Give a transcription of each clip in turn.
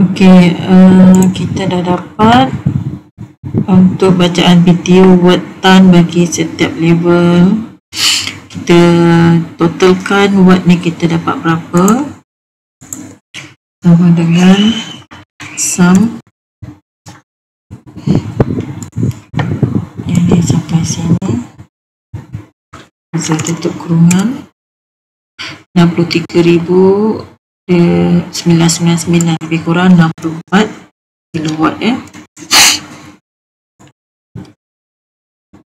Okey, kita dah dapat untuk bacaan video word tan bagi setiap level. Kita totalkan word ni kita dapat berapa, sama dengan sum yang ni sampai sini, bisa tutup kurungan 63,999 lebih kurang 64 kilowatt ya.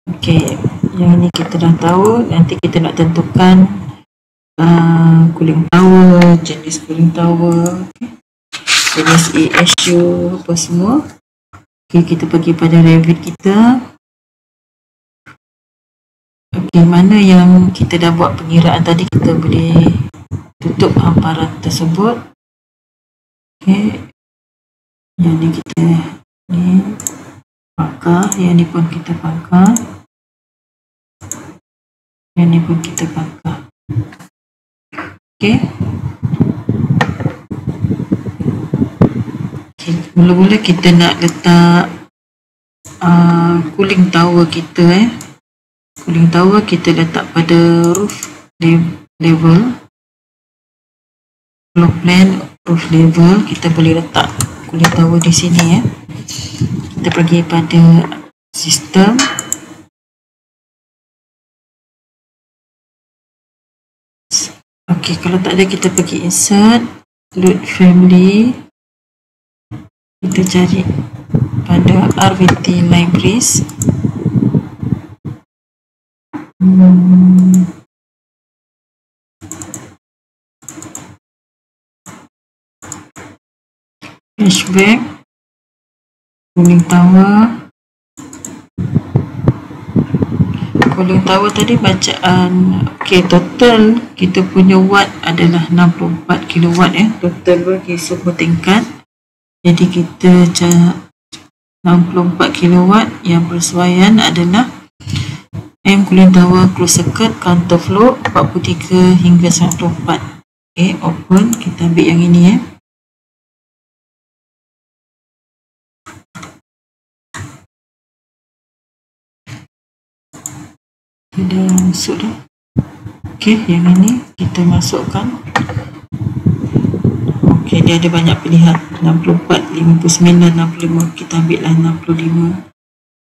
Okey, yang ni kita dah tahu. Nanti kita nak tentukan cooling tower, jenis cooling tower, jenis ESU apa semua. Okey, kita pergi pada Revit kita. Okey, mana yang kita dah buat pengiraan tadi, kita boleh tutup hamparan tersebut. Okey, yang ni kita ni pangkal, yang ni pun kita pangkal, yang ni pun kita pangkal. Okey. Okay, mula-mula kita nak letak cooling tower kita Cooling tower kita letak pada roof level, floor plan roof level. Kita boleh letak cooling tower di sini Kita pergi pada sistem, okey, kalau tak ada kita pergi insert, load family, kita cari pada RVT libraries. Flashback, cooling tower. Cooling tower tadi bacaan, okey, total kita punya watt adalah 64 kilowatt total bagi semua tingkat. Jadi kita 64 kilowatt yang bersesuaian adalah M cooling tower close circuit counter flow 43 hingga 94. Okey, open, kita ambil yang ini Dah masuk dah. Okey, yang ini kita masukkan. Okey, dia ada banyak pilihan, 64, 59, 65. Kita ambil lah 65.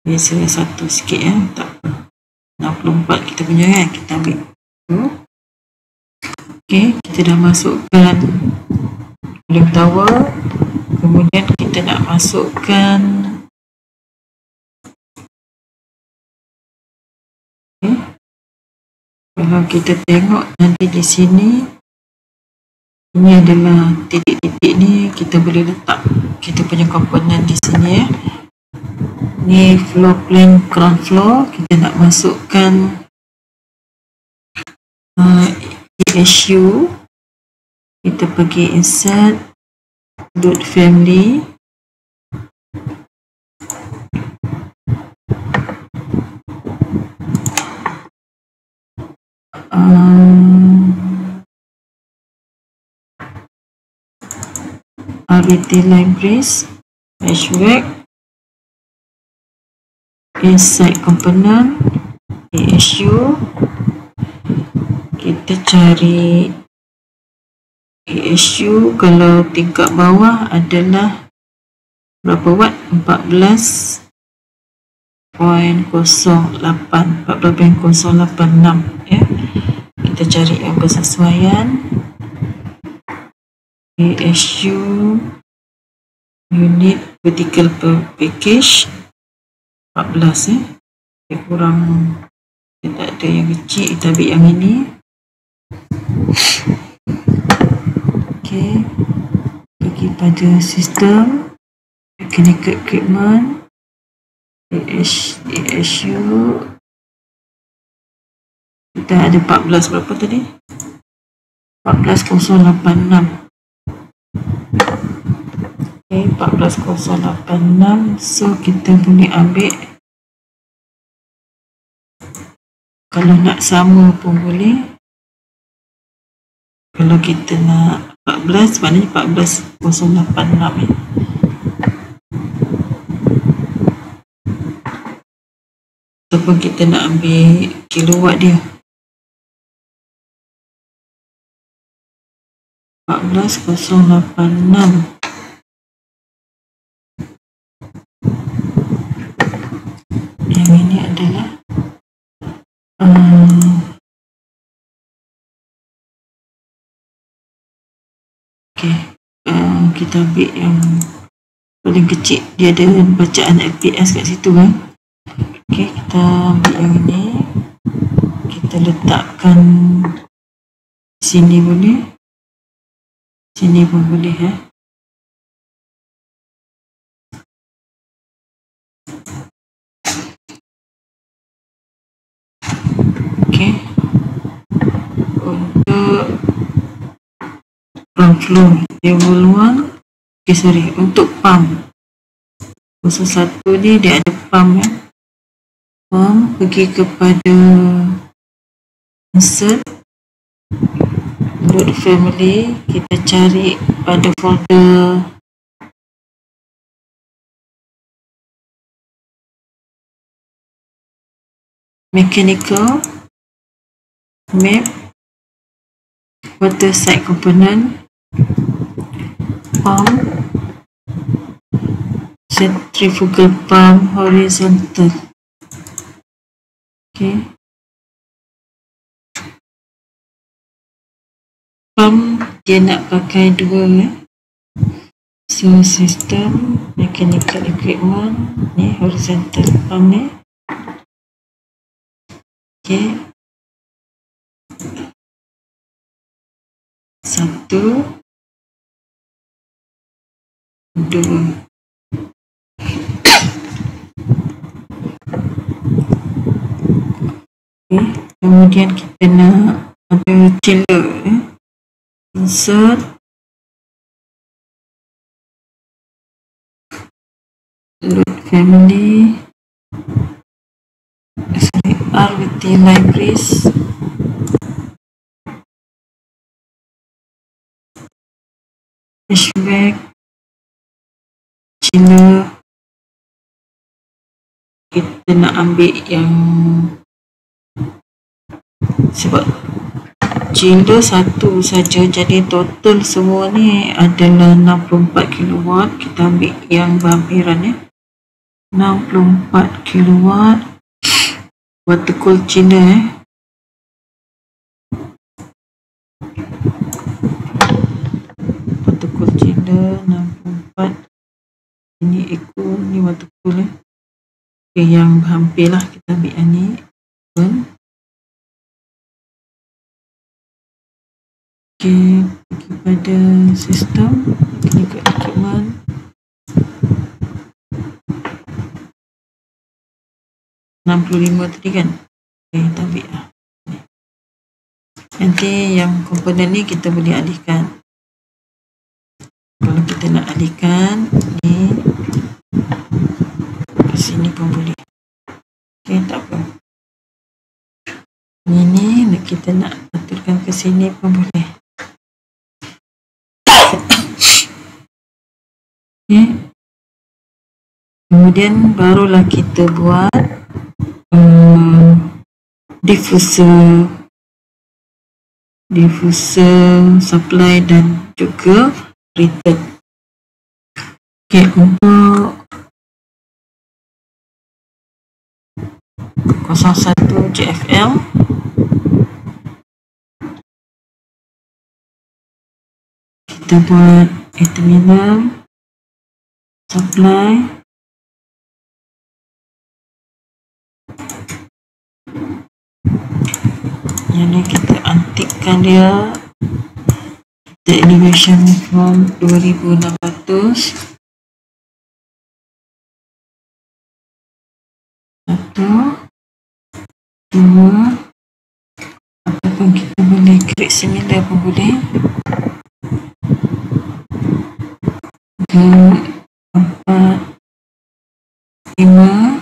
Biasa satu sikit tak apa. 64 kita punya kita ambil. Okey, kita dah masukkan cooling tower. Kemudian kita nak masukkan kalau kita tengok nanti di sini, ini adalah titik-titik ni, kita boleh letak kita punya komponen di sini Ni floor plan ground floor. Kita nak masukkan ESU. Kita pergi insert, load family, RVT libraries, flashback, inside component, ESU. Kita cari ESU. Kalau tingkat bawah adalah berapa watt? 14.086 Kita cari yang bersesuaian. ESU unit vertical package 14 Dia kurang, dia tak ada yang kecil, kita ambil yang ini. Okey, pergi pada sistem, mechanical equipment, ESU. Kita ada 14 berapa tadi? 14.086. Okey, 14.086. So kita boleh ambil, kalau nak sama pun boleh. Kalau kita nak 14 maknanya 14,086 ya. Ataupun kita nak ambil kilowatt dia 14,086. Yang ini adalah kita ambil yang paling kecil, dia ada bacaan LPS kat situ kan. Okey, kita ambil yang ini, kita letakkan sini boleh, sini pun boleh ya. Okey, untuk pump flow level 1, untuk pump 01 ni dia ada pump ya. Pump pergi kepada insert load family, kita cari pada folder mechanical map, water side component, pump, centrifugal pump, horizontal. Okay, pump dia nak pakai dua ya. So system mechanical equipment ni horizontal pump ni. Okay, 1, 2. Okay, kemudian kita nak ada chiller ya. Insert load family, RWT libraries, flashback, chiller. Kita nak ambil yang, sebab chiller satu saja, jadi total semua ni adalah 64 kilowatt. Kita ambil yang berhampiran ya, 64 kilowatt water cool chiller water cool chiller 64. Ini eco, ni water cool ya. Okay, yang hampir lah kita ambil yang ni pun. Okay, pergi pada sistem mechanical equipment, RM65 tadi kan. Okay, kita ambil lah. Nanti yang komponen ni kita boleh alihkan. Kalau kita nak alihkan ni ke sini pun boleh. Okay, tak apa. Ini kita nak aturkan ke sini pun boleh. Okay. Kemudian barulah kita buat diffuser supply dan juga return. Okay, untuk 01 JFL kita buat terminal supply, yang ni kita antikkan dia, kita elevation from 2600, 1, 2, ataupun kita boleh create similar pun boleh, 3, 4, 5,